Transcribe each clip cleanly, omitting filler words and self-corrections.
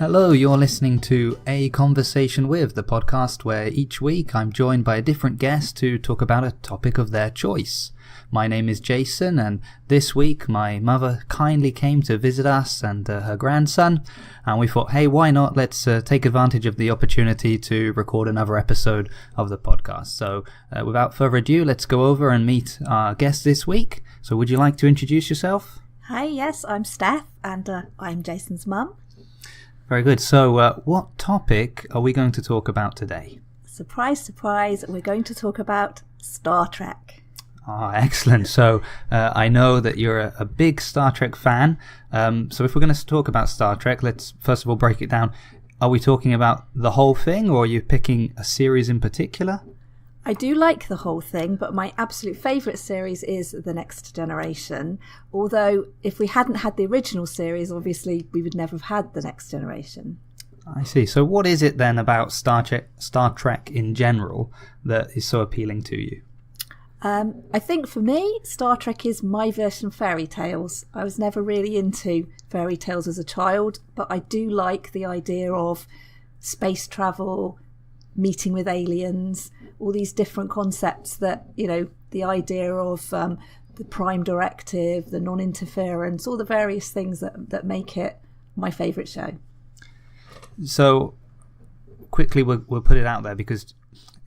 Hello, you're listening to A Conversation With, the podcast where each week I'm joined by a different guest to talk about a topic of their choice. My name is Jason, and this week my mother kindly came to visit us and her grandson, and we thought, hey, why not? Let's take advantage of the opportunity to record another episode of the podcast. So without further ado, let's go over and meet our guest this week. So would you like to introduce yourself? Hi, yes, I'm Steph, and I'm Jason's mum. Very good. So what topic are we going to talk about today? Surprise, surprise, we're going to talk about Star Trek. Ah, excellent. So I know that you're a big Star Trek fan. So if we're going to talk about Star Trek, let's first of all break it down. Are we talking about the whole thing, or are you picking a series in particular? I do like the whole thing, but my absolute favourite series is The Next Generation. Although, if we hadn't had the original series, obviously we would never have had The Next Generation. I see. So what is it then about Star Trek in general that is so appealing to you? I think for me, Star Trek is my version of fairy tales. I was never really into fairy tales as a child, but I do like the idea of space travel, meeting with aliens, all these different concepts that, you know, the idea of the Prime Directive, the non-interference, all the various things that make it my favourite show. So quickly we'll put it out there, because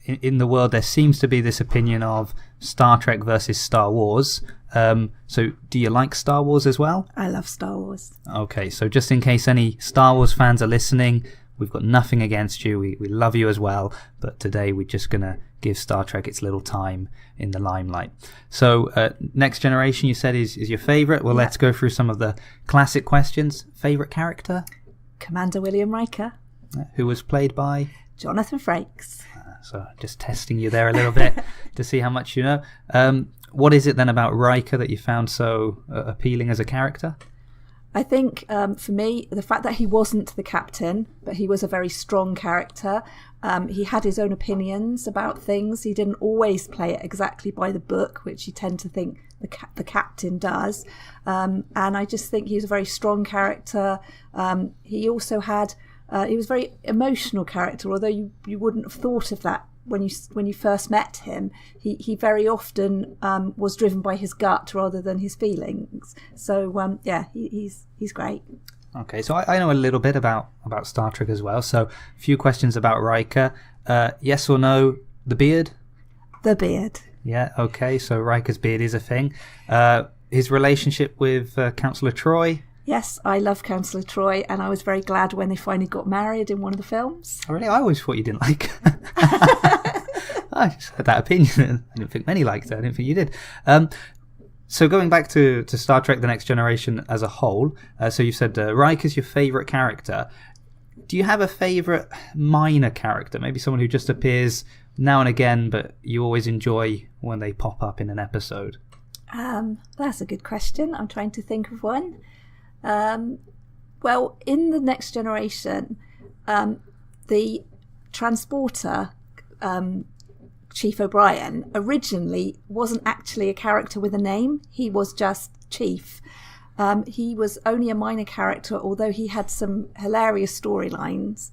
in the world there seems to be this opinion of Star Trek versus Star Wars. So do you like Star Wars as well? I love Star Wars. Okay, so just in case any Star Wars fans are listening, we've got nothing against you. We love you as well. But today we're just going to give Star Trek its little time in the limelight. So Next Generation, you said, is your favourite. Well, Let's go through some of the classic questions. Favourite character? Commander William Riker. Who was played by? Jonathan Frakes. So just testing you there a little bit to see how much you know. What is it then about Riker that you found so appealing as a character? I think for me, the fact that he wasn't the captain, but he was a very strong character. He had his own opinions about things. He didn't always play it exactly by the book, which you tend to think the captain does. And I just think he was a very strong character. He also had... he was a very emotional character, although you wouldn't have thought of that when you first met him. He very often was driven by his gut rather than his feelings. So he's great. Okay, so I know a little bit about Star Trek as well. So a few questions about Riker. Yes or no, the beard? The beard. Yeah, okay, so Riker's beard is a thing. His relationship with Councillor Troy? Yes, I love Councillor Troy, and I was very glad when they finally got married in one of the films. Oh, really? I always thought you didn't like her. I just had that opinion. I didn't think many liked her. I didn't think you did. So going back to Star Trek The Next Generation as a whole, so you said Riker's your favourite character. Do you have a favourite minor character? Maybe someone who just appears now and again, but you always enjoy when they pop up in an episode? That's a good question. I'm trying to think of one. Well, in The Next Generation, the transporter, Chief O'Brien, originally wasn't actually a character with a name. He was just Chief. He was only a minor character, although he had some hilarious storylines.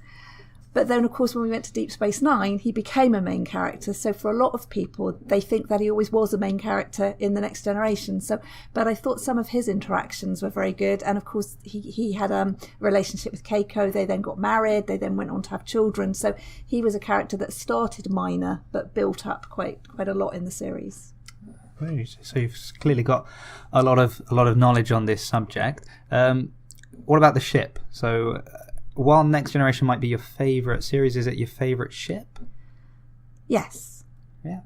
But then, of course, when we went to Deep Space Nine, he became a main character. So for a lot of people, they think that he always was a main character in The Next Generation. But I thought some of his interactions were very good. And of course, he had a relationship with Keiko. They then got married. They then went on to have children. So he was a character that started minor, but built up quite a lot in the series. So you've clearly got a lot of knowledge on this subject. What about the ship? So while Next Generation might be your favourite series, is it your favourite ship? Yes. Yeah.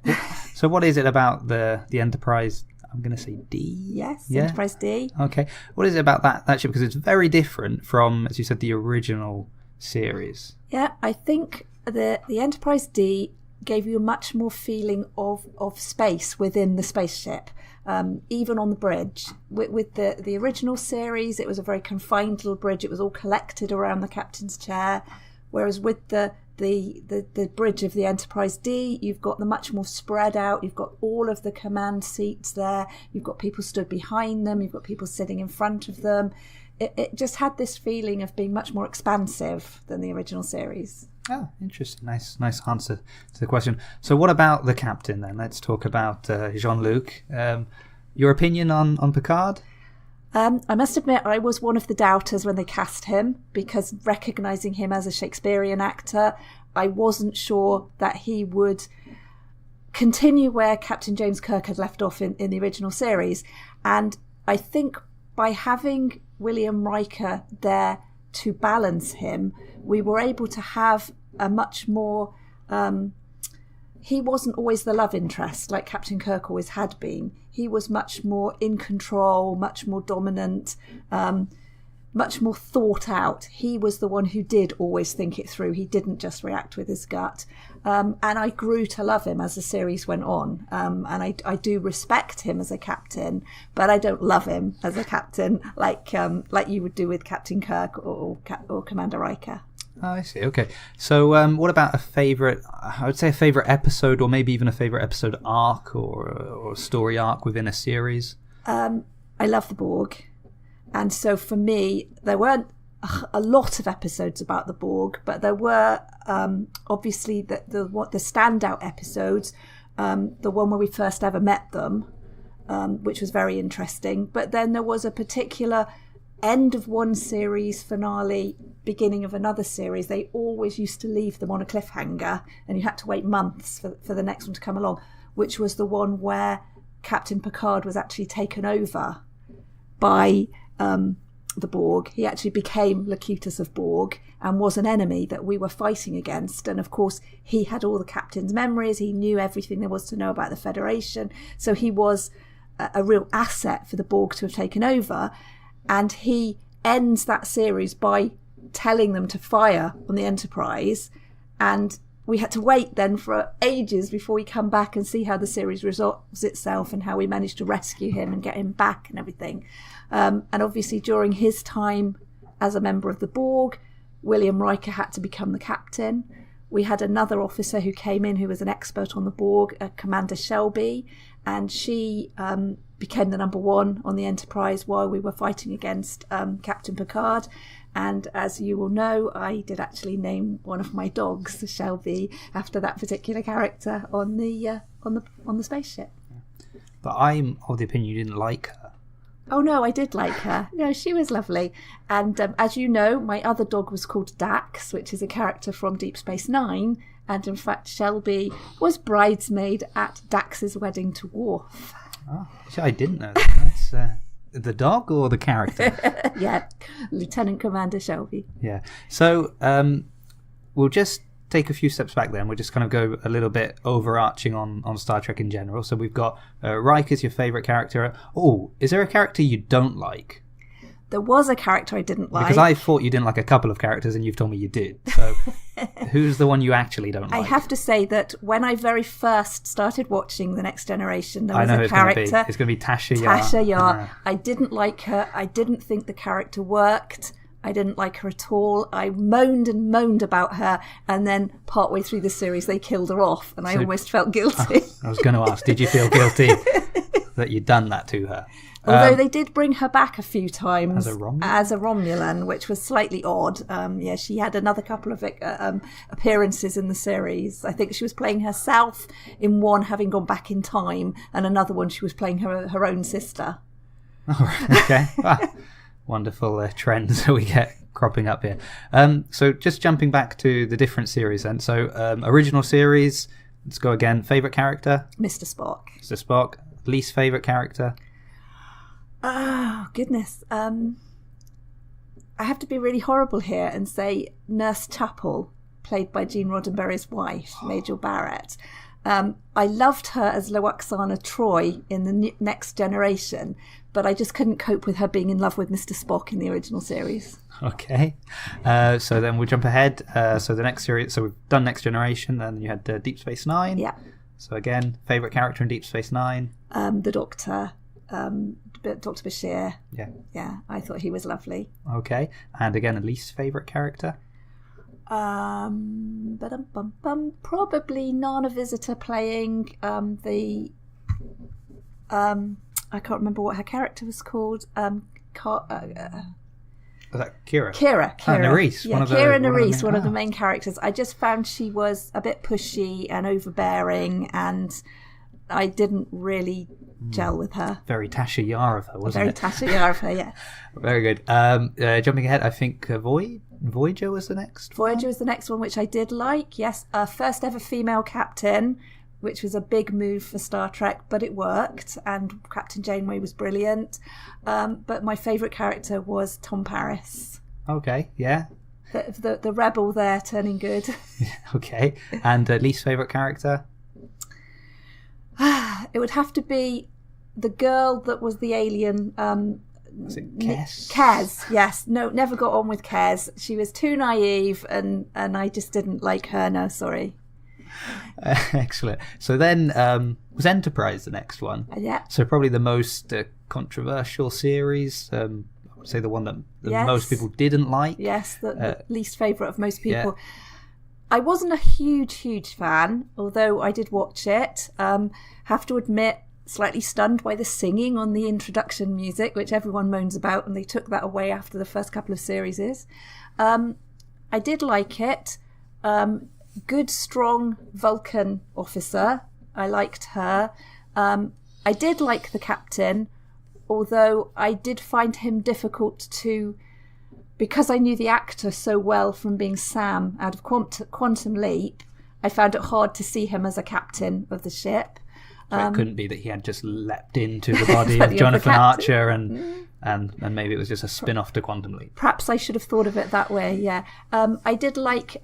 So what is it about the Enterprise? I'm going to say D. Yes, yeah? Enterprise D. Okay. What is it about that ship? Because it's very different from, as you said, the original series. Yeah, I think the Enterprise D gave you a much more feeling of space within the spaceship. Even on the bridge. With the original series, it was a very confined little bridge. It was all collected around the captain's chair. Whereas with the bridge of the Enterprise D, you've got the much more spread out. You've got all of the command seats there. You've got people stood behind them. You've got people sitting in front of them. it just had this feeling of being much more expansive than the original series. Oh, interesting. Nice answer to the question. So what about the captain then? Let's talk about Jean-Luc. Your opinion on Picard? I must admit, I was one of the doubters when they cast him, because recognising him as a Shakespearean actor, I wasn't sure that he would continue where Captain James Kirk had left off in the original series. And I think by having William Riker there to balance him, we were able to have a much more... he wasn't always the love interest like Captain Kirk always had been. He was much more in control, much more dominant, much more thought out. He was the one who did always think it through. He didn't just react with his gut. And I grew to love him as the series went on. And I do respect him as a captain, but I don't love him as a captain like you would do with Captain Kirk or Commander Riker. Oh, I see. Okay. So what about a favourite, I would say a favourite episode, or maybe even a favourite episode arc or story arc within a series? I love the Borg. And so for me, there weren't a lot of episodes about the Borg, but there were obviously the standout episodes, the one where we first ever met them, which was very interesting. But then there was a particular end of one series finale, beginning of another series. They always used to leave them on a cliffhanger, and you had to wait months for the next one to come along, which was the one where Captain Picard was actually taken over by the Borg. He actually became Locutus of Borg and was an enemy that we were fighting against. And of course, he had all the captain's memories. He knew everything there was to know about the Federation. So he was a real asset for the Borg to have taken over. And he ends that series by telling them to fire on the Enterprise. And we had to wait then for ages before we come back and see how the series resolves itself and how we managed to rescue him and get him back and everything. And obviously during his time as a member of the Borg, William Riker had to become the captain. We had another officer who came in who was an expert on the Borg, Commander Shelby, and she became the number one on the Enterprise while we were fighting against Captain Picard. And as you will know, I did actually name one of my dogs Shelby after that particular character on the spaceship. But I'm of the opinion you didn't like her. Oh no, I did like her. No, she was lovely. And as you know, my other dog was called Dax, which is a character from Deep Space Nine. And in fact, Shelby was bridesmaid at Dax's wedding to Worf. Oh, I didn't know that. That's the dog or the character? Yeah, Lieutenant Commander Shelby. Yeah. So we'll just take a few steps back then. We'll just kind of go a little bit overarching on Star Trek in general. So we've got Riker's your favourite character. Oh, is there a character you don't like? There was a character I didn't like. Because I thought you didn't like a couple of characters and you've told me you did. So who's the one you actually don't like? I have to say that when I very first started watching The Next Generation, there was a character. It's going to be Tasha Yar. Tasha Yar. I didn't like her. I didn't think the character worked. I didn't like her at all. I moaned and moaned about her, and then partway through the series they killed her off, and I almost felt guilty. I was going to ask, did you feel guilty that you'd done that to her? Although they did bring her back a few times as a Romulan, which was slightly odd. Yeah, she had another couple of appearances in the series. I think she was playing herself in one, having gone back in time, and another one she was playing her own sister. Oh, okay. Wonderful trends that we get cropping up here. So just jumping back to the different series then. So original series, let's go again. Favourite character? Mr. Spock. Mr. Spock. Least favourite character? Oh, goodness. I have to be really horrible here and say Nurse Chapel, played by Gene Roddenberry's wife, Majel Barrett. I loved her as Loaxana Troy in the Next Generation, but I just couldn't cope with her being in love with Mr. Spock in the original series. Okay. So then we'll jump ahead. So the next series, so we've done Next Generation, then you had Deep Space Nine. Yeah. So again, favourite character in Deep Space Nine? The Doctor. Dr. Bashir. Yeah. Yeah, I thought he was lovely. Okay. And again, a least favourite character? Probably Nana Visitor playing the I can't remember what her character was called. Was that Kira? Kira. Nerys. Yeah, Kira Nerys, one of the main characters. I just found she was a bit pushy and overbearing, and I didn't really gel with her. Very Tasha Yar of her, wasn't it? Very Tasha Yar of her, yeah. Very good. Jumping ahead, I think Voyager was the next Voyager was the next one, which I did like. Yes, first ever female captain, which was a big move for Star Trek, but it worked, and Captain Janeway was brilliant. But my favourite character was Tom Paris. Okay, yeah. The rebel there turning good. Okay, and least favourite character? It would have to be the girl that was the alien. Was it Kes? Kes, yes. No, never got on with Kes. She was too naive, and I just didn't like her. No, sorry. Excellent. So then was Enterprise the next one? Yeah. So probably the most controversial series. I would say the one that most people didn't like. Yes, the least favourite of most people. Yeah. I wasn't a huge fan, although I did watch it. Have to admit, slightly stunned by the singing on the introduction music, which everyone moans about, and they took that away after the first couple of series. I did like it. Good, strong Vulcan officer. I liked her. I did like the captain, although I did find him difficult to... Because I knew the actor so well from being Sam out of Quantum Leap, I found it hard to see him as a captain of the ship. So it couldn't be that he had just leapt into the body of Jonathan Archer and maybe it was just a spin-off to Quantum Leap. Perhaps I should have thought of it that way, yeah. I did like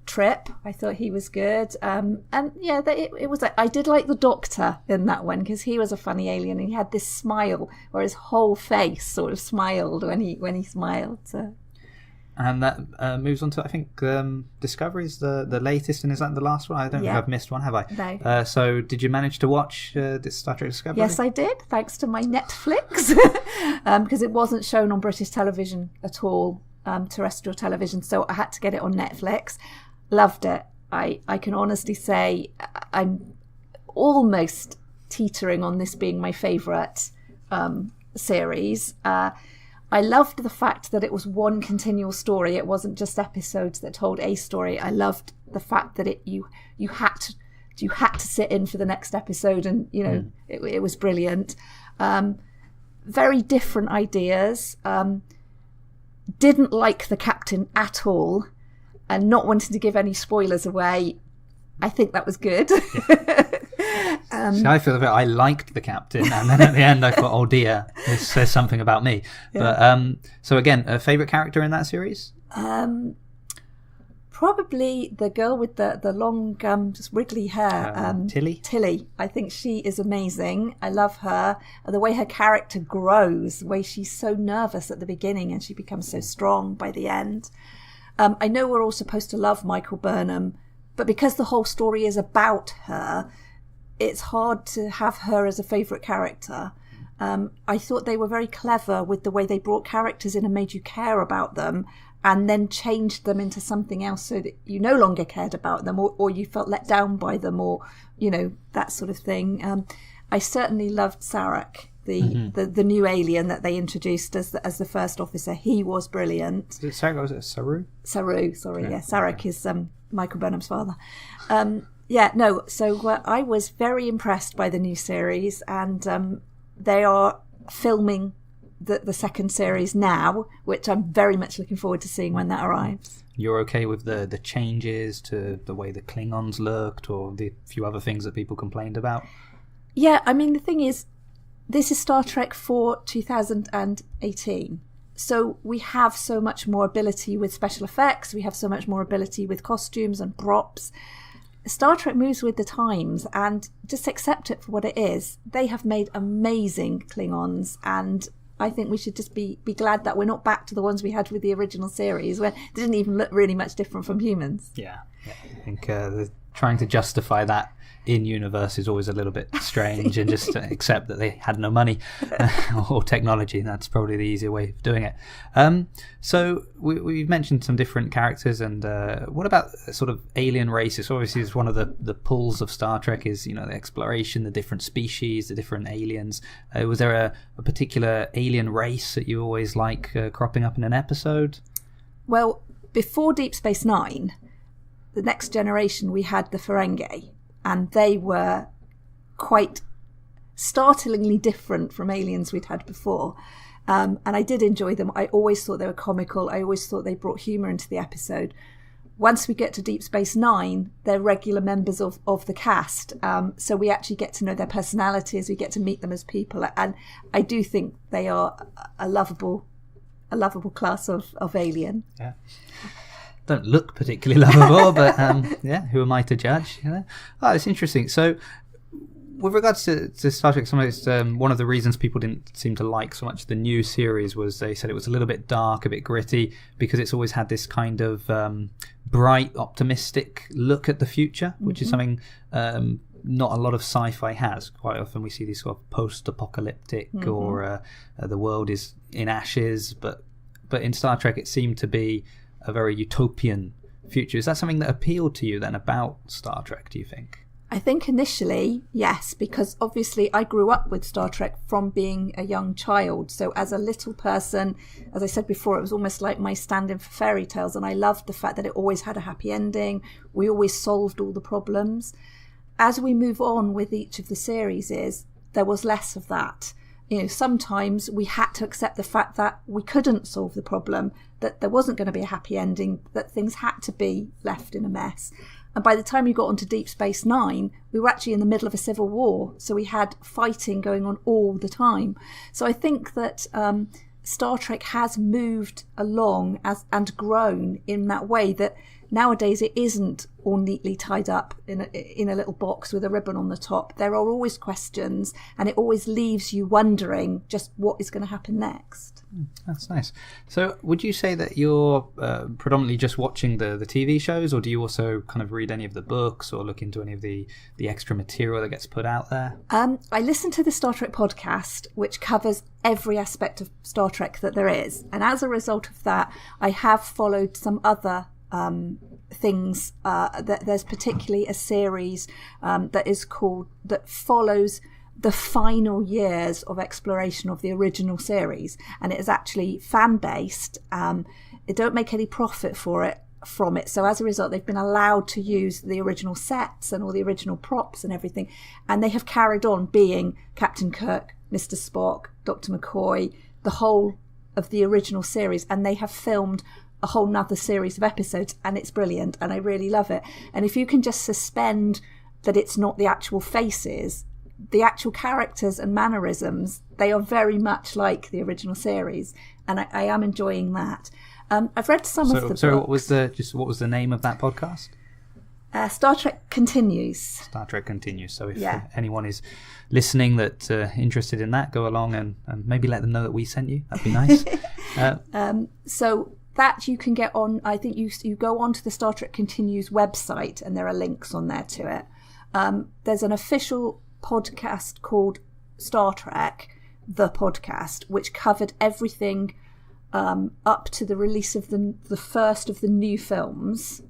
Trip. I thought he was good. And yeah, it was. I did like the Doctor in that one because he was a funny alien and he had this smile where his whole face sort of smiled when he smiled. So. And that moves on to, I think, Discovery's the latest, and is that the last one? I don't think I've missed one, have I? No. So did you manage to watch this Star Trek Discovery? Yes, I did, thanks to my Netflix, because it wasn't shown on British television at all, terrestrial television, so I had to get it on Netflix. Loved it. I can honestly say I'm almost teetering on this being my favourite series. I loved the fact that it was one continual story. It wasn't just episodes that told a story. I loved the fact that you had to sit in for the next episode, and it was brilliant. Very different ideas. Didn't like the captain at all, and not wanting to give any spoilers away. I think that was good. See, I feel a bit. I liked the captain, and then at the end I thought, "Oh dear, this says something about me." Yeah. But so again, a favourite character in that series? Probably the girl with the long, just wriggly hair. Tilly. Tilly. I think she is amazing. I love her. The way her character grows, the way she's so nervous at the beginning and she becomes so strong by the end. I know we're all supposed to love Michael Burnham, but because the whole story is about her, it's hard to have her as a favourite character. I thought they were very clever with the way they brought characters in and made you care about them and then changed them into something else so that you no longer cared about them or you felt let down by them or, that sort of thing. I certainly loved Sarek, the new alien that they introduced as the first officer. He was brilliant. Sarek, was it Saru? Saru, sorry, yeah. Sarek is Michael Burnham's father. So I was very impressed by the new series, and they are filming the second series now, which I'm very much looking forward to seeing when that arrives. You're okay with the changes to the way the Klingons looked or the few other things that people complained about? Yeah, I mean, the thing is, this is Star Trek for 2018. So we have so much more ability with special effects. We have so much more ability with costumes and props. Star Trek moves with the times, and just accept it for what it is. They have made amazing Klingons, and I think we should just be glad that we're not back to the ones we had with the original series, where they didn't even look really much different from humans. Yeah. I think they're trying to justify that in universe is always a little bit strange, and just accept that they had no money or technology. That's probably the easier way of doing it. So we've mentioned some different characters, and what about sort of alien races? Obviously, it's one of the pulls of Star Trek is, the exploration, the different species, the different aliens. Was there a particular alien race that you always like cropping up in an episode? Well, before Deep Space Nine, the Next Generation, we had the Ferengi, and they were quite startlingly different from aliens we'd had before. And I did enjoy them. I always thought they were comical. I always thought they brought humour into the episode. Once we get to Deep Space Nine, they're regular members of the cast. So we actually get to know their personalities. We get to meet them as people. And I do think they are a lovable class of alien. Yeah. Don't look particularly lovable, but who am I to judge? Oh, it's interesting. So, with regards to Star Trek, one of the reasons people didn't seem to like so much the new series was they said it was a little bit dark, a bit gritty, because it's always had this kind of bright, optimistic look at the future, which is something not a lot of sci-fi has. Quite often we see these sort of post-apocalyptic or the world is in ashes, but in Star Trek it seemed to be a very utopian future. Is that something that appealed to you then about Star Trek, do you think? I think initially, yes, because obviously I grew up with Star Trek from being a young child. So as a little person, as I said before, it was almost like my stand-in for fairy tales. And I loved the fact that it always had a happy ending. We always solved all the problems. As we move on with each of the series, there was less of that. Sometimes we had to accept the fact that we couldn't solve the problem, that there wasn't going to be a happy ending, that things had to be left in a mess. And by the time we got onto Deep Space Nine, we were actually in the middle of a civil war. So we had fighting going on all the time. So I think that Star Trek has moved along and grown in that way that nowadays it isn't all neatly tied up in a little box with a ribbon on the top. There are always questions, and it always leaves you wondering just what is going to happen next. That's nice. So would you say that you're predominantly just watching the TV shows, or do you also kind of read any of the books or look into any of the extra material that gets put out there? I listen to the Star Trek podcast, which covers every aspect of Star Trek that there is. And as a result of that, I have followed some other things. There's particularly a series that follows the final years of exploration of the original series, and it is actually fan-based. They don't make any profit from it, so as a result they've been allowed to use the original sets and all the original props and everything, and they have carried on being Captain Kirk, Mr. Spock, Dr. McCoy, the whole of the original series, and they have filmed a whole nother series of episodes, and it's brilliant, and I really love it. And if you can just suspend that it's not the actual faces, the actual characters and mannerisms, they are very much like the original series, and I am enjoying that. I've read some of the books. So what was the name of that podcast? Star Trek Continues. Star Trek Continues. So if anyone is listening that interested in that, go along and maybe let them know that we sent you. That'd be nice. So that you can get on, I think you go onto the Star Trek Continues website, and there are links on there to it. There's an official podcast called Star Trek, the podcast, which covered everything up to the release of the first of the new films.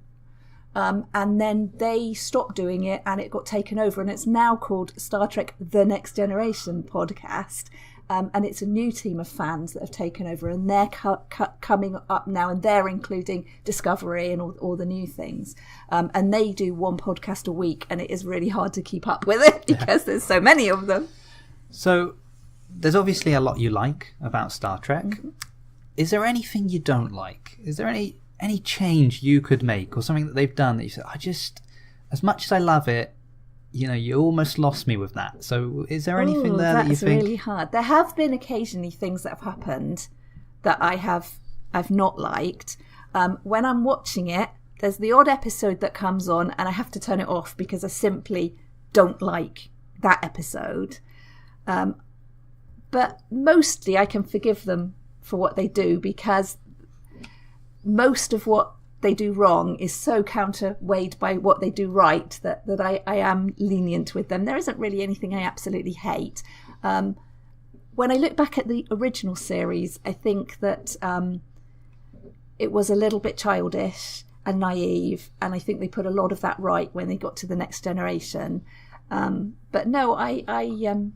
And then they stopped doing it, and it got taken over, and it's now called Star Trek The Next Generation podcast. And it's a new team of fans that have taken over, and they're coming up now, and they're including Discovery and all the new things. And they do one podcast a week, and it is really hard to keep up with it because there's so many of them. So there's obviously a lot you like about Star Trek. Mm-hmm. Is there anything you don't like? Is there any change you could make, or something that they've done that you said, as much as I love it, you almost lost me with that. So is there anything there that you think? That's really hard. There have been occasionally things that have happened that I've not liked. When I'm watching it, there's the odd episode that comes on and I have to turn it off because I simply don't like that episode. But mostly I can forgive them for what they do, because most of what they do wrong is so counterweighed by what they do right that I am lenient with them. There isn't really anything I absolutely hate. When I look back at the original series, I think that it was a little bit childish and naive, and I think they put a lot of that right when they got to the Next Generation. But no, I'm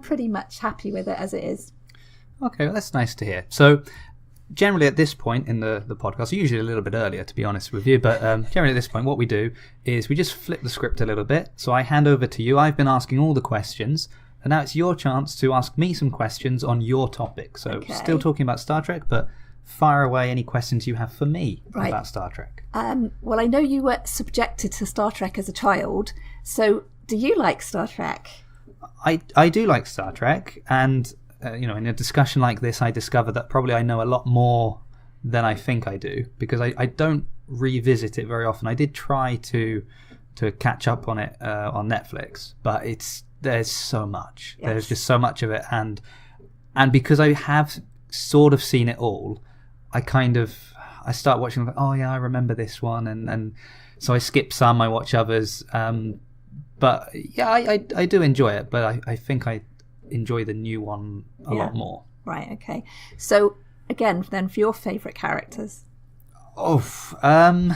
pretty much happy with it as it is. Okay, well, that's nice to hear. So generally at this point in the podcast, usually a little bit earlier to be honest with you, but generally at this point what we do is we just flip the script a little bit. So I hand over to you. I've been asking all the questions, and now it's your chance to ask me some questions on your topic. So still talking about Star Trek, but fire away any questions you have for me about Star Trek. Well, I know you were subjected to Star Trek as a child, so do you like Star Trek? I do like Star Trek, and in a discussion like this, I discover that probably I know a lot more than I think I do, because I don't revisit it very often. I did try to catch up on it on Netflix, but there's so much. Yes. There's just so much of it, and because I have sort of seen it all, I start watching, like, oh yeah, I remember this one, and so I skip some, I watch others. But yeah, I do enjoy it, but I think I enjoy the new one a lot more. Right, okay. So again, then, for your favourite characters? I'm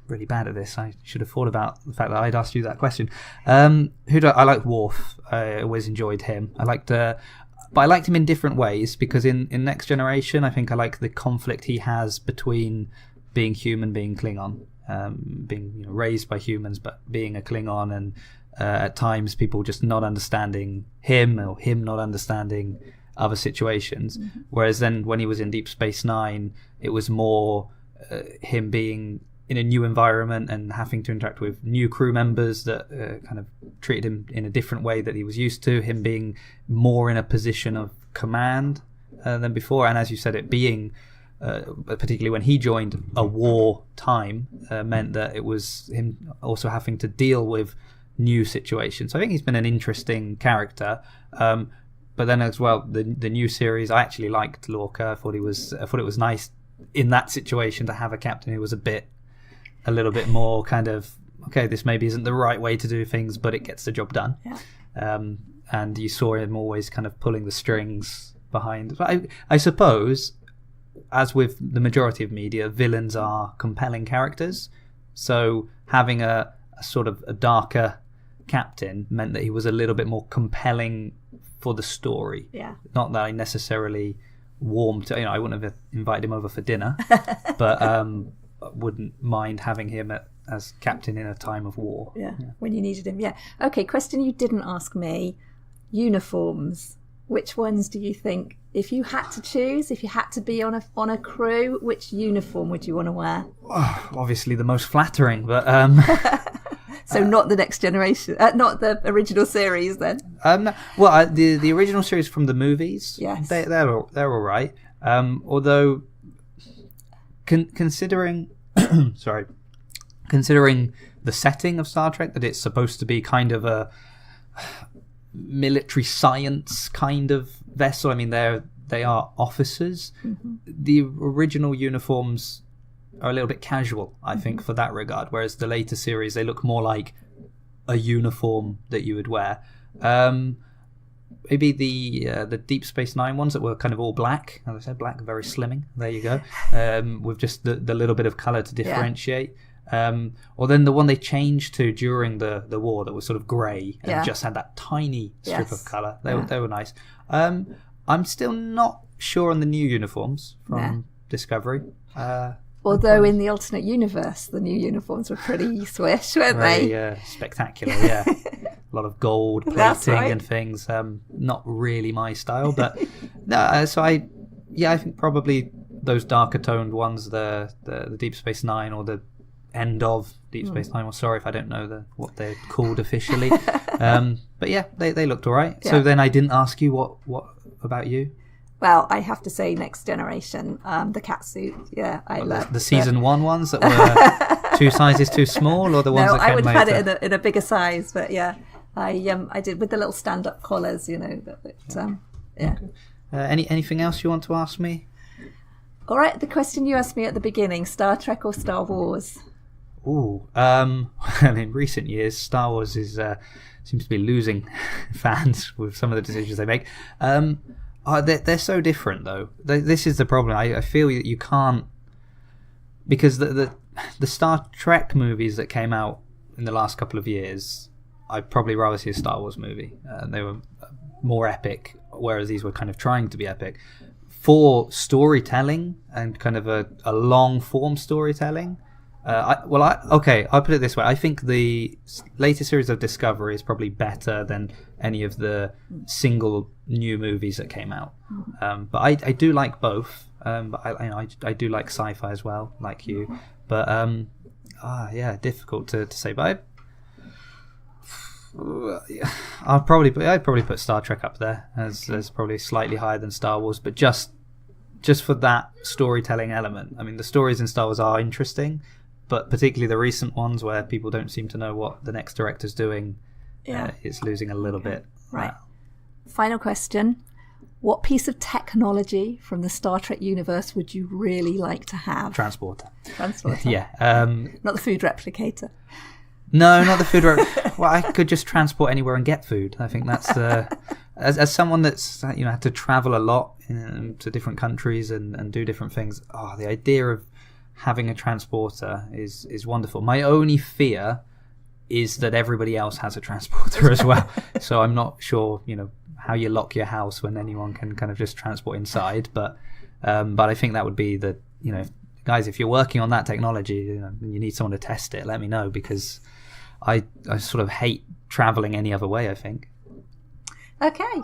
really bad at this. I should have thought about the fact that I'd asked you that question. I like Worf. I always enjoyed him. But I liked him in different ways, because in Next Generation, I think I like the conflict he has between being human, being Klingon. Being raised by humans but being a Klingon, and at times people just not understanding him, or him not understanding other situations. Mm-hmm. Whereas then when he was in Deep Space Nine, it was more him being in a new environment and having to interact with new crew members that kind of treated him in a different way that he was used to, him being more in a position of command than before. And as you said, it being particularly when he joined a war time, meant that it was him also having to deal with new situations. So I think he's been an interesting character. But then as well, the new series, I actually liked Lorca. I thought it was nice in that situation to have a captain who was a little bit more kind of, okay, this maybe isn't the right way to do things, but it gets the job done. Yeah. And you saw him always kind of pulling the strings behind. But I suppose, as with the majority of media, villains are compelling characters. So having a sort of a darker captain meant that he was a little bit more compelling for the story. Yeah. Not that I necessarily warmed to, I wouldn't have invited him over for dinner, but wouldn't mind having him as captain in a time of war. Yeah, when you needed him. Yeah. Okay, question you didn't ask me. Uniforms. Which ones do you think, if you had to choose, if you had to be on a crew, which uniform would you want to wear? Oh, obviously the most flattering, but so not the Next Generation, not the original series then. Well, the original series from the movies, yes, they're all right. Although considering the setting of Star Trek, that it's supposed to be kind of a military science kind of vessel. I mean, they are officers. Mm-hmm. The original uniforms are a little bit casual, I think, for that regard, whereas the later series, they look more like a uniform that you would wear. Maybe the Deep Space Nine ones that were kind of all black. As I said, black, very slimming. There you go. With just the little bit of colour to differentiate. Yeah. Or then the one they changed to during the war that was sort of grey and just had that tiny strip of colour. They were nice. I'm still not sure on the new uniforms from Discovery. Although in the alternate universe, the new uniforms were pretty swish, weren't they? Very spectacular, yeah. A lot of gold plating and things. Not really my style, but no. So I think probably those darker toned ones, the Deep Space Nine or the end of Deep Space Nine. Well, sorry if I don't know what they're called officially. But yeah, they looked all right. Yeah. So then I didn't ask you what about you? Well, I have to say Next Generation, the catsuit. Yeah, I love the season 1 ones that were 2 sizes too small, or the ones that came I would later? have had it in a bigger size, but yeah, I did with the little stand-up collars, yeah. Okay. Anything else you want to ask me? All right, the question you asked me at the beginning, Star Trek or Star Wars? Ooh, well, in recent years, Star Wars is seems to be losing fans with some of the decisions they make. They're so different, though. This is the problem. I feel that you can't, because the Star Trek movies that came out in the last couple of years, I'd probably rather see a Star Wars movie. They were more epic, whereas these were kind of trying to be epic. For storytelling and kind of a long form storytelling, I'll put it this way. I think the latest series of Discovery is probably better than any of the single new movies that came out. But I do like both. But I do like sci-fi as well, like you. But difficult to say. But I'd probably put Star Trek up there as probably slightly higher than Star Wars, but just for that storytelling element. I mean, the stories in Star Wars are interesting, but particularly the recent ones where people don't seem to know what the next director's doing, it's losing a little bit. Right. Final question. What piece of technology from the Star Trek universe would you really like to have? Transporter. Yeah. Not the food replicator. No, not the food. Well, I could just transport anywhere and get food. I think that's as someone that's had to travel a lot to different countries and do different things. Oh, the idea of having a transporter is wonderful. My only fear is that everybody else has a transporter as well. So I'm not sure, how you lock your house when anyone can kind of just transport inside. But I think that would be the, guys, if you're working on that technology, and you need someone to test it, let me know, because I sort of hate traveling any other way, I think. Okay.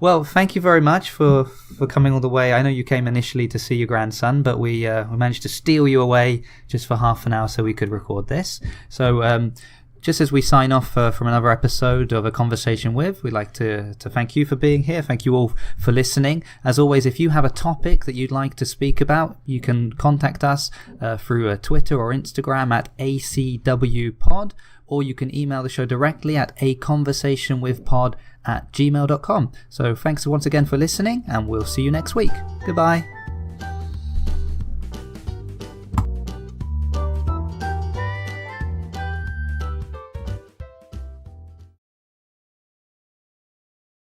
Well, thank you very much for coming all the way. I know you came initially to see your grandson, but we managed to steal you away just for half an hour so we could record this. So just as we sign off from another episode of A Conversation With, we'd like to thank you for being here. Thank you all for listening. As always, if you have a topic that you'd like to speak about, you can contact us through Twitter or Instagram at ACWpod, or you can email the show directly at aconversationwithpod@gmail.com. So thanks once again for listening, and we'll see you next week. Goodbye.